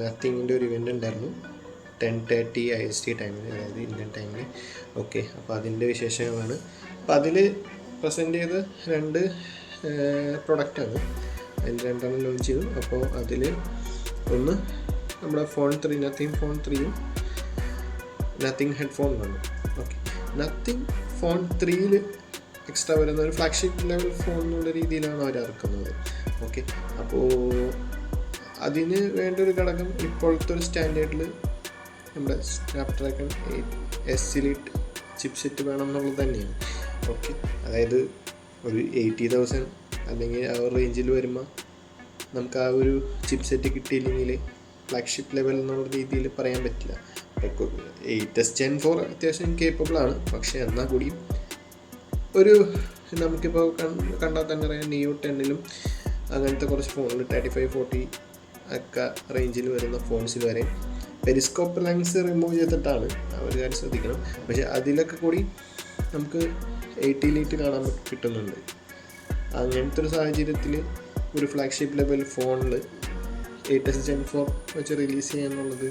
നത്തിങ്ങിൻ്റെ ഒരു ഇവൻ്റ് ഉണ്ടായിരുന്നു 10:30 IST ടൈമിൽ, അതായത് ഇന്ത്യൻ ടൈമിൽ. ഓക്കെ, അപ്പോൾ അതിൻ്റെ വിശേഷങ്ങളാണ്. അപ്പോൾ അതിൽ പ്രസൻറ്റ് ചെയ്ത 2 പ്രൊഡക്റ്റാണ്. അതിൽ 2 ലോഞ്ച് ചെയ്തു. അപ്പോൾ അതിൽ ഒന്ന് നമ്മുടെ ഫോൺ 3, നത്തിങ് ഫോൺ 3യും നത്തിങ് ഹെഡ്ഫോൺ വന്നു. ഓക്കെ, നത്തിങ് ഫോൺ 3യിൽ എക്സ്ട്രാ വരുന്ന ഒരു ഫ്ലാഗ്ഷിപ്പ് ലെവൽ ഫോൺ എന്നുള്ള രീതിയിലാണ് അവർ ഇറക്കുന്നത്. ഓക്കെ, അപ്പോൾ അതിന് വേണ്ട ഒരു ഘടകം ഇപ്പോഴത്തെ ഒരു സ്റ്റാൻഡേർഡിൽ നമ്മുടെ സ്നാപ്ഡ്രാഗൺ 8S Elite ചിപ്സെറ്റ് വേണം എന്നുള്ളത് തന്നെയാണ്. ഓക്കെ, അതായത് ഒരു 80,000 അല്ലെങ്കിൽ ആ ഒരു റേഞ്ചിൽ വരുമ്പോൾ നമുക്ക് ആ ഒരു ചിപ്സെറ്റ് കിട്ടിയില്ലെങ്കിൽ ഫ്ലാഗ്ഷിപ്പ് ലെവൽ എന്നുള്ള രീതിയിൽ പറയാൻ പറ്റില്ല. 8S Gen 4 അത്യാവശ്യം കേപ്പബിളാണ്. പക്ഷേ എന്നാൽ കൂടിയും ഒരു നമുക്കിപ്പോൾ കണ്ടാൽ തന്നെ അറിയാം, Neo 10ലും അങ്ങനത്തെ കുറച്ച് ഫോണിൽ 35-40 ഒക്കെ റേഞ്ചിൽ വരുന്ന ഫോൺസിൽ വരെ പെരിസ്കോപ്പ് ലെൻസ് റിമൂവ് ചെയ്തിട്ടാണ്, ഒരു കാര്യം ശ്രദ്ധിക്കണം. പക്ഷേ അതിലൊക്കെ കൂടി നമുക്ക് 80 Elite കാണാൻ കിട്ടുന്നുണ്ട്. അങ്ങനത്തെ ഒരു സാഹചര്യത്തിൽ ഒരു ഫ്ലാഗ്ഷിപ്പ് ലെവൽ ഫോണിൽ 8S Gen 4 വെച്ച് റിലീസ് ചെയ്യാന്നുള്ളത്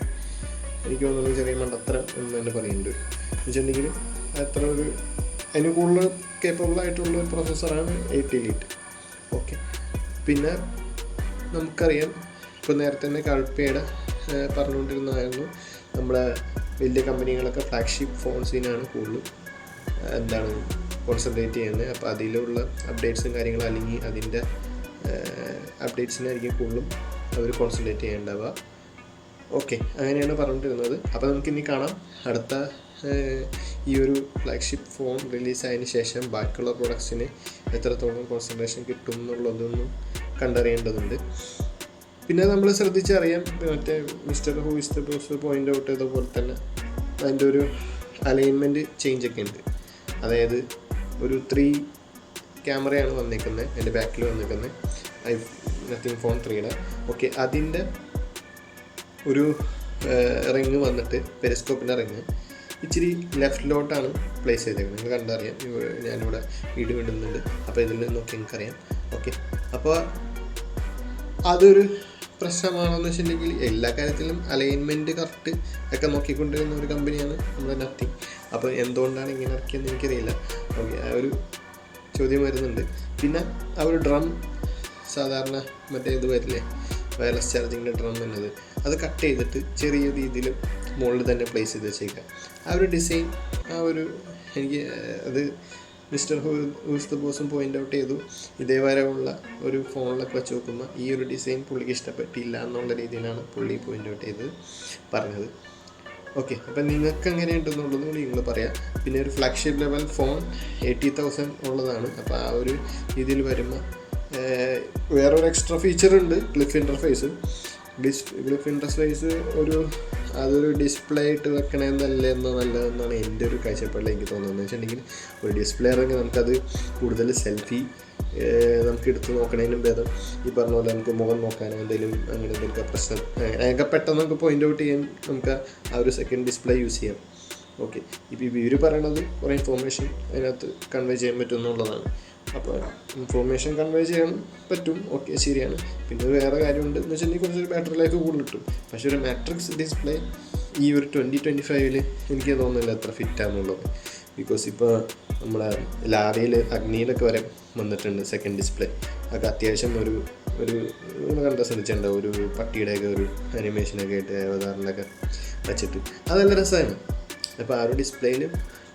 എനിക്ക് തോന്നുന്നത് ചെറിയ മണ്ടത്തരം എന്ന് തന്നെ പറയുന്നുണ്ട്. എന്ന് വെച്ചിട്ടുണ്ടെങ്കിൽ അത്ര ഒരു അതിന് കൂടുതൽ കേപ്പബിളായിട്ടുള്ള ഒരു പ്രോസസ്സറാണ് 8 Elite. ഓക്കെ, പിന്നെ നമുക്കറിയാം, ഇപ്പോൾ നേരത്തെ തന്നെ കൾപ്പയുടെ പറഞ്ഞുകൊണ്ടിരുന്നതായിരുന്നു, നമ്മുടെ വലിയ കമ്പനികളൊക്കെ ഫ്ലാഗ്ഷിപ്പ് ഫോൺസിനാണ് കൂടുതൽ കോൺസെൻട്രേറ്റ് ചെയ്യുന്നത്. അപ്പോൾ അതിലുള്ള അപ്ഡേറ്റ്സും കാര്യങ്ങളും അല്ലെങ്കിൽ അതിൻ്റെ അപ്ഡേറ്റ്സിനായിരിക്കും കൂടുതലും അവർ കോൺസെൻട്രേറ്റ് ചെയ്യേണ്ടവ. ഓക്കെ, അങ്ങനെയാണ് പറഞ്ഞിട്ടിരുന്നത്. അപ്പോൾ നമുക്കിനി കാണാം അടുത്ത ഈ ഒരു ഫ്ലാഗ്ഷിപ്പ് ഫോൺ റിലീസായതിനു ശേഷം ബാക്കിയുള്ള പ്രൊഡക്ട്സിന് എത്രത്തോളം കോൺസെൻട്രേഷൻ കിട്ടും എന്നുള്ളതൊന്നും കണ്ടറിയേണ്ടതുണ്ട്. പിന്നെ നമ്മൾ ശ്രദ്ധിച്ചറിയാം, മറ്റേ mister who is the boss point out ചെയ്തപോലെ തന്നെ അതിൻ്റെ ഒരു അലൈൻമെൻറ്റ് ചേഞ്ചൊക്കെ ഉണ്ട്. അതായത് ഒരു 3 ക്യാമറയാണ് വന്നേക്കുന്നത്, എൻ്റെ ബാക്കിൽ വന്നേക്കുന്നത് നത്തിങ് ഫോൺ 3യുടെ. ഓക്കെ, അതിൻ്റെ ഒരു റിങ് വന്നിട്ട് പെരിസ്കോപ്പിൻ്റെ റിങ് ഇച്ചിരി ലെഫ്റ്റിലോട്ടാണ് പ്ലേസ് ചെയ്തേക്കുന്നത്. നിങ്ങൾ കണ്ടറിയാം, ഞാനിവിടെ വീഡിയോ ഇടുന്നുണ്ട്. അപ്പോൾ ഇതിൽ നിന്നൊക്കെ എനിക്കറിയാം. ഓക്കെ, അപ്പോൾ അതൊരു പ്രശ്നമാണെന്ന് വെച്ചിട്ടുണ്ടെങ്കിൽ എല്ലാ കാര്യത്തിലും അലൈൻമെൻറ്റ് കറക്റ്റ് ഒക്കെ നോക്കിക്കൊണ്ടിരുന്ന ഒരു കമ്പനിയാണ് നമ്മുടെ നത്തിങ്. അപ്പോൾ എന്തുകൊണ്ടാണ് ഇങ്ങനെ ഇറക്കിയെന്ന് എനിക്കറിയില്ല. ഓക്കെ, ആ ഒരു ചോദ്യം വരുന്നുണ്ട്. പിന്നെ ആ ഒരു ഡ്രം, സാധാരണ മറ്റേ ഇത് വരില്ലേ, വയർലെസ് ചാർജിങ്ങിൻ്റെ ഡ്രം എന്നത്, അത് കട്ട് ചെയ്തിട്ട് ചെറിയ രീതിയിൽ മുകളിൽ തന്നെ പ്ലേസ് ചെയ്ത് വെച്ചേക്കുക. ആ ഒരു ഡിസൈൻ, ആ ഒരു എനിക്ക് അത് മിസ്റ്റർ ഹൂസ് ദ ബോസും പോയിൻ്റ് ഔട്ട് ചെയ്തു. ഇതേവരെയുള്ള ഒരു ഫോണിലൊക്കെ വെച്ച് നോക്കുമ്പോൾ ഈ ഒരു ഡിസൈൻ പുള്ളിക്ക് ഇഷ്ടപ്പെട്ടില്ല എന്നുള്ള രീതിയിലാണ് പുള്ളി പോയിൻ്റ് ഔട്ട് ചെയ്ത് പറഞ്ഞത്. ഓക്കെ, അപ്പം നിങ്ങൾക്ക് എങ്ങനെയുണ്ടെന്നുള്ളത് കൂടി നിങ്ങൾ പറയാം. പിന്നെ ഒരു ഫ്ലാഗ്ഷിപ്പ് ലെവൽ ഫോൺ 80,000 ഉള്ളതാണ്. അപ്പോൾ ആ ഒരു രീതിയിൽ വരുമ്പോൾ വേറൊരു എക്സ്ട്രാ ഫീച്ചർ ഉണ്ട്, ക്ലിഫ് ഇൻ്റർഫേസ്. ക്ലിഫ് ഇൻ്റർഫേസ് അതൊരു ഡിസ്പ്ലേ ആയിട്ട് വെക്കണമെന്നല്ല നല്ലതെന്നാണ് എൻ്റെ ഒരു കാഴ്ചപ്പാടിൽ എനിക്ക് തോന്നുന്നത്. വെച്ചിട്ടുണ്ടെങ്കിൽ ഒരു ഡിസ്പ്ലേ ഇറങ്ങി നമുക്കത് കൂടുതൽ സെൽഫി നമുക്ക് എടുത്ത് നോക്കണതിനും ഭേദം ഈ പറഞ്ഞ പോലെ നമുക്ക് മുഖം നോക്കാനോ എന്തെങ്കിലും അങ്ങനെ എന്തെങ്കിലും പ്രശ്നം അങ്ങനെയൊക്കെ പെട്ടെന്ന് നമുക്ക് പോയിൻ്റ് ഔട്ട് ചെയ്യാൻ നമുക്ക് ആ ഒരു സെക്കൻഡ് ഡിസ്പ്ലേ യൂസ് ചെയ്യാം. ഓക്കെ, ഇപ്പോൾ ഇവർ പറയണത് കുറേ ഇൻഫോർമേഷൻ അതിനകത്ത് കൺവേ ചെയ്യാൻ പറ്റും എന്നുള്ളതാണ്. അപ്പോൾ ഇൻഫോർമേഷൻ കൺവേ ചെയ്യാൻ പറ്റും, ഓക്കെ, ശരിയാണ്. പിന്നെ വേറെ കാര്യമുണ്ട് എന്ന് വെച്ചിട്ടുണ്ടെങ്കിൽ കുറച്ചൊരു ബാറ്ററി ലൈഫ് കൂടുതൽ കിട്ടും. പക്ഷേ ഒരു മാട്രിക്സ് ഡിസ്പ്ലേ ഈ ഒരു 2025 എനിക്ക് തോന്നുന്നില്ല എത്ര ഫിറ്റാണെന്നുള്ളത്. ബിക്കോസ് ഇപ്പോൾ നമ്മളെ ലാവയിൽ അഗ്നിയിലൊക്കെ വരെ വന്നിട്ടുണ്ട് സെക്കൻഡ് ഡിസ്പ്ലേ. അതൊക്കെ അത്യാവശ്യം ഒരു കണ്ട ശ്രദ്ധിച്ചിട്ടുണ്ടാവും, ഒരു പട്ടിയുടെയൊക്കെ ഒരു അനിമേഷനൊക്കെ ആയിട്ട് അവതാറിലൊക്കെ വെച്ചിട്ട് അത് നല്ല രസമാണ്. അപ്പോൾ ആ ഒരു ഡിസ്പ്ലേയിൽ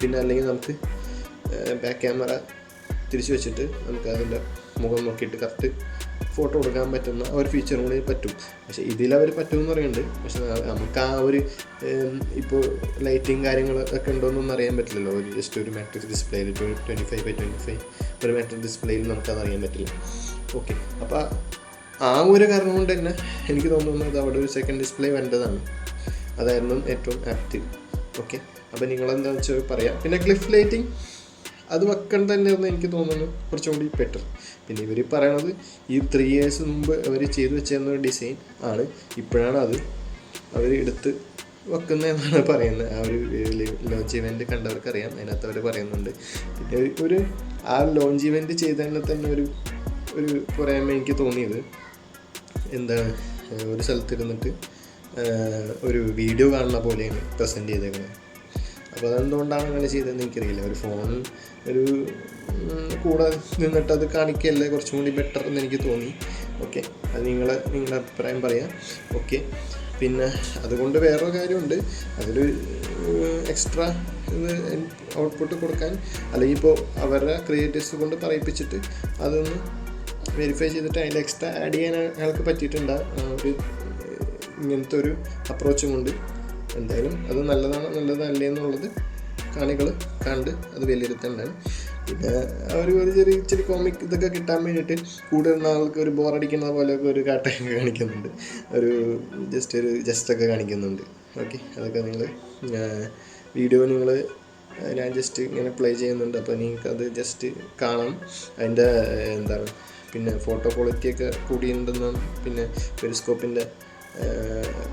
പിന്നെ അല്ലെങ്കിൽ നമുക്ക് ബാക്ക് ക്യാമറ തിരിച്ചു വെച്ചിട്ട് നമുക്ക് അതിൻ്റെ മുഖം നോക്കിയിട്ട് കറക്റ്റ് ഫോട്ടോ എടുക്കാൻ പറ്റുന്ന ഒരു ഫീച്ചറും കൂടി പറ്റും. പക്ഷേ ഇതിലവർ പറ്റുമെന്ന് പറയുന്നുണ്ട്. പക്ഷേ നമുക്ക് ആ ഒരു ഇപ്പോൾ ലൈറ്റിങ് കാര്യങ്ങളൊക്കെ ഉണ്ടോയെന്നൊന്നും അറിയാൻ പറ്റില്ലല്ലോ. ജസ്റ്റ് ഒരു മാട്രിക്സ് ഡിസ്പ്ലേയിൽ ഇപ്പോൾ 25x25 ഒരു മാട്രിക്സ് ഡിസ്പ്ലേയിൽ നമുക്കത് അറിയാൻ പറ്റില്ല. ഓക്കെ, അപ്പോൾ ആ ഒരു കാരണം കൊണ്ട് തന്നെ എനിക്ക് തോന്നുന്നത് അവിടെ ഒരു സെക്കൻഡ് ഡിസ്പ്ലേ വേണ്ടതാണ്. അതായിരുന്നു ഏറ്റവും ആപ്റ്റ്. ഓക്കെ, അപ്പോൾ നിങ്ങളെന്താണെന്ന് വെച്ചാൽ പറയാം. പിന്നെ ക്ലിഫ് ലൈറ്റിംഗ് അത് വെക്കാൻ തന്നെയായിരുന്നു എനിക്ക് തോന്നുന്നു കുറച്ചും കൂടി ബെറ്റർ. പിന്നെ ഇവർ പറയണത് ഈ 3 years മുമ്പ് അവർ ചെയ്തു വെച്ചിരുന്നൊരു ഡിസൈൻ ആണ്, ഇപ്പോഴാണ് അത് അവർ എടുത്ത് വെക്കുന്നതെന്നാണ് പറയുന്നത്. ആ ഒരു ലോഞ്ച് ഇവൻറ്റ് കണ്ടവർക്കറിയാം, അതിനകത്ത് അവർ പറയുന്നുണ്ട്. പിന്നെ ആ ലോഞ്ച് ഇവൻറ്റ് ചെയ്തതിനെ തന്നെ ഒരു പോരായ്മ എനിക്ക് തോന്നിയത് എന്താണ്, ഒരു സ്ഥലത്തിരുന്നിട്ട് ഒരു വീഡിയോ കാണുന്ന പോലെയാണ് പ്രസൻറ്റ് ചെയ്തേക്കുന്നത്. അപ്പോൾ അതെന്തുകൊണ്ടാണ് അങ്ങനെ ചെയ്തതെന്ന് എനിക്കറിയില്ല. ഒരു ഫോൺ ഒരു കൂടെ നിന്നിട്ട് അത് കാണിക്കുകയല്ലേ കുറച്ചും കൂടി ബെറ്റർ എന്ന് എനിക്ക് തോന്നി. ഓക്കെ, അത് നിങ്ങളുടെ അഭിപ്രായം പറയാം. ഓക്കെ, പിന്നെ അതുകൊണ്ട് വേറൊരു കാര്യമുണ്ട്, അതിൽ എക്സ്ട്രാ ഇത് ഔട്ട്പുട്ട് കൊടുക്കാൻ, അല്ലെങ്കിൽ ഇപ്പോൾ അവരുടെ ക്രിയേറ്റേഴ്സ് കൊണ്ട് പറയിപ്പിച്ചിട്ട് അതൊന്ന് വെരിഫൈ ചെയ്തിട്ട് അതിൽ എക്സ്ട്രാ ആഡ് ചെയ്യാൻ അയാൾക്ക് പറ്റിയിട്ടുണ്ട്. ഒരു ഇങ്ങനത്തെ ഒരു അപ്രോച്ചും കൊണ്ട് എന്തായാലും അത് നല്ലതല്ലേ എന്നുള്ളത് കാണികൾ കണ്ട് അത് വിലയിരുത്തേണ്ടതാണ്. പിന്നെ അവർ ഒരു ഇച്ചിരി കോമിക് ഇതൊക്കെ കിട്ടാൻ വേണ്ടിയിട്ട് കൂടുതൽ ആൾക്ക് ഒരു ബോറടിക്കുന്ന പോലെയൊക്കെ ഒരു കാട്ടൊക്കെ കാണിക്കുന്നുണ്ട്, ഒരു ജസ്റ്റൊക്കെ കാണിക്കുന്നുണ്ട്. ഓക്കെ, അതൊക്കെ നിങ്ങൾ വീഡിയോ ഞാൻ ജസ്റ്റ് ഇങ്ങനെ പ്ലേ ചെയ്യുന്നുണ്ട്. അപ്പോൾ നിങ്ങൾക്കത് ജസ്റ്റ് കാണാം. അതിൻ്റെ എന്താണ് പിന്നെ ഫോട്ടോ ക്വാളിറ്റിയൊക്കെ കൂടിയിട്ടുണ്ടെന്നും പിന്നെ പെരിസ്കോപ്പിൻ്റെ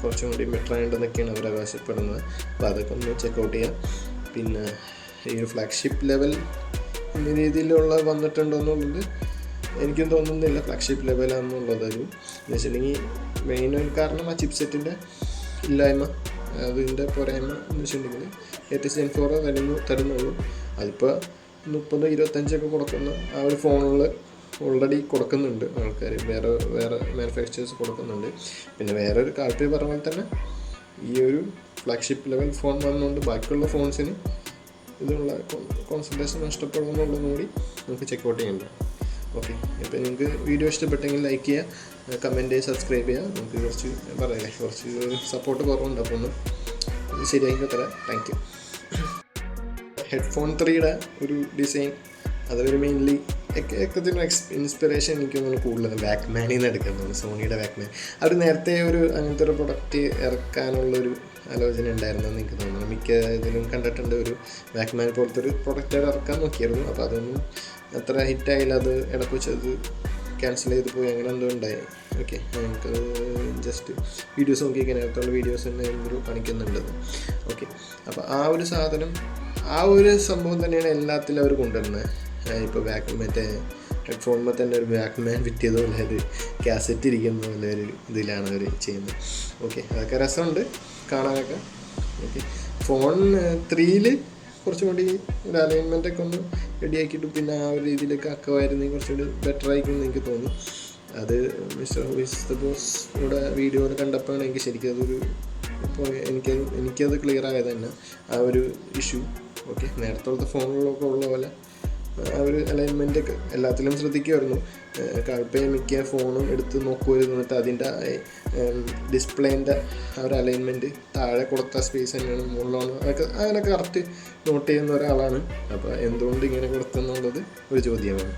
കുറച്ചും കൂടി ബെറ്ററായിട്ടുണ്ടെന്നൊക്കെയാണ് അവർ അവകാശപ്പെടുന്നത്. അപ്പോൾ അതൊക്കെ ഒന്ന് ചെക്കൗട്ട് ചെയ്യാം. പിന്നെ ഈ ഒരു ഫ്ലാഗ്ഷിപ്പ് ലെവൽ എന്ന രീതിയിലുള്ള വന്നിട്ടുണ്ടോ എന്നുള്ളത് എനിക്കും തോന്നുന്നില്ല ഫ്ലാഗ്ഷിപ്പ് ലെവലാണെന്നുള്ളത്. എന്ന് വെച്ചിട്ടുണ്ടെങ്കിൽ മെയിൻ ഒരു കാരണം ആ ചിപ്പ് സെറ്റിൻ്റെ ഇല്ലായ്മ, അതിൻ്റെ പോരായ്മ എന്ന് വെച്ചിട്ടുണ്ടെങ്കിൽ ലേറ്റസ്റ്റ് Gen 4 തരുന്നുള്ളൂ. അതിപ്പോൾ 30-25 കൊടുക്കുന്ന ആ ഒരു ഫോണിൽ ഓൾറെഡി കൊടുക്കുന്നുണ്ട് ആൾക്കാർ, വേറെ മാനുഫാക്ചേഴ്സ് കൊടുക്കുന്നുണ്ട്. പിന്നെ വേറൊരു കാര്യം പറഞ്ഞ പോലെ തന്നെ ഈ ഒരു ഫ്ലാഗ്ഷിപ്പ് ലെവൽ ഫോൺ വന്നുകൊണ്ട് ബാക്കിയുള്ള ഫോൺസിന് ഇതിനുള്ള കോൺസെൻട്രേഷൻ നഷ്ടപ്പെടുമെന്നുള്ളതും കൂടി നമുക്ക് ചെക്കൗട്ട് ചെയ്യേണ്ടത്. ഓക്കെ, ഇപ്പോൾ നിങ്ങൾക്ക് വീഡിയോ ഇഷ്ടപ്പെട്ടെങ്കിൽ ലൈക്ക് ചെയ്യുക, കമൻറ്റ് ചെയ്യുക, സബ്സ്ക്രൈബ് ചെയ്യുക. നമുക്ക് കുറച്ച് സപ്പോർട്ട് കുറവുണ്ട്, അപ്പോൾ ഒന്ന് ശരിയാക്കി തരാം. Thank you. ഹെഡ്ഫോൺ 3യുടെ ഒരു ഡിസൈൻ അതൊരു മെയിൻലി ഇൻസ്പിറേഷൻ എനിക്ക് തോന്നുന്നു കൂടുതൽ വാക്മാനിൽ നിന്ന് എടുക്കുന്നത്, സോണിയുടെ വാക്മാൻ. അവർ നേരത്തെ അങ്ങനത്തെ ഒരു പ്രൊഡക്റ്റ് ഇറക്കാനുള്ളൊരു ആലോചന ഉണ്ടായിരുന്നെന്ന് എനിക്ക് തോന്നുന്നു. മിക്ക ഇതിലും കണ്ടിട്ടുണ്ട്, ഒരു വാക്മാൻ പോലത്തെ ഒരു പ്രൊഡക്റ്റ് ഇറക്കാൻ നോക്കിയായിരുന്നു. അപ്പോൾ അതൊന്നും അത്ര ഹിറ്റായില്ല, അത് ഇടയ്ക്ക് വെച്ചത് ക്യാൻസൽ ചെയ്ത് പോയി, അങ്ങനെ എന്തോ ഉണ്ടായി. ഓക്കെ, നമുക്കത് ജസ്റ്റ് വീഡിയോസ് നോക്കിയിരിക്കാൻ നേരത്തുള്ള വീഡിയോസ് തന്നെ എന്തൊരു കാണിക്കുന്നുണ്ട്. ഓക്കെ, അപ്പോൾ ആ ഒരു സാധനം, ആ ഒരു സംഭവം തന്നെയാണ് എല്ലാത്തിലും അവർ കൊണ്ടുവരുന്നത്. ഇപ്പോൾ മറ്റേ ഹെഡ്ഫോണിൽ തന്നെ ഒരു വാക്മാൻ വിറ്റിയതുപോലെ ഒരു കാസറ്റ് ഇരിക്കുന്ന പോലെ ഒരു ഇതിലാണ് അവർ ചെയ്യുന്നത്. ഓക്കെ, അതൊക്കെ രസമുണ്ട് കാണാനൊക്കെ. ഓക്കെ, ഫോൺ 3ൽ കുറച്ചും കൂടി ഒരു അലൈൻമെൻറ്റൊക്കെ ഒന്ന് റെഡിയാക്കിയിട്ട് പിന്നെ ആ ഒരു രീതിയിലൊക്കെ ആക്കുമായിരുന്നെങ്കിൽ കുറച്ചുകൂടി ബെറ്റർ ആയിരിക്കും എന്ന് എനിക്ക് തോന്നി. അത് മിസ്റ്റർ ഹൂയിസ് ദ ബോസ് ഇവിടെ വീഡിയോയിൽ കണ്ടപ്പോഴാണ് എനിക്ക് ശരിക്കും അതൊരു ഇപ്പോൾ എനിക്കത് ക്ലിയർ ആയത് തന്നെ ആ ഒരു ഇഷ്യൂ. ഓക്കെ, നേരത്തെ ഫോണുകളൊക്കെ ഉള്ള പോലെ ആ ഒരു അലൈൻമെൻറ്റൊക്കെ എല്ലാത്തിലും ശ്രദ്ധിക്കുമായിരുന്നു. കാൽപ്പയും മിക്ക ഫോണും എടുത്ത് നോക്കുമായിരുന്നു, എന്നിട്ട് അതിൻ്റെ ഡിസ്പ്ലേൻ്റെ ആ ഒരു അലൈൻമെൻറ്റ് താഴെ കൊടുത്ത സ്പേസ് തന്നെയാണ് മുകളിലാണ്, അങ്ങനെയൊക്കെ കറക്റ്റ് നോട്ട് ചെയ്യുന്ന ഒരാളാണ്. അപ്പോൾ എന്തുകൊണ്ട് ഇങ്ങനെ കൊടുത്തെന്നുള്ളത് ഒരു ചോദ്യമാണ്.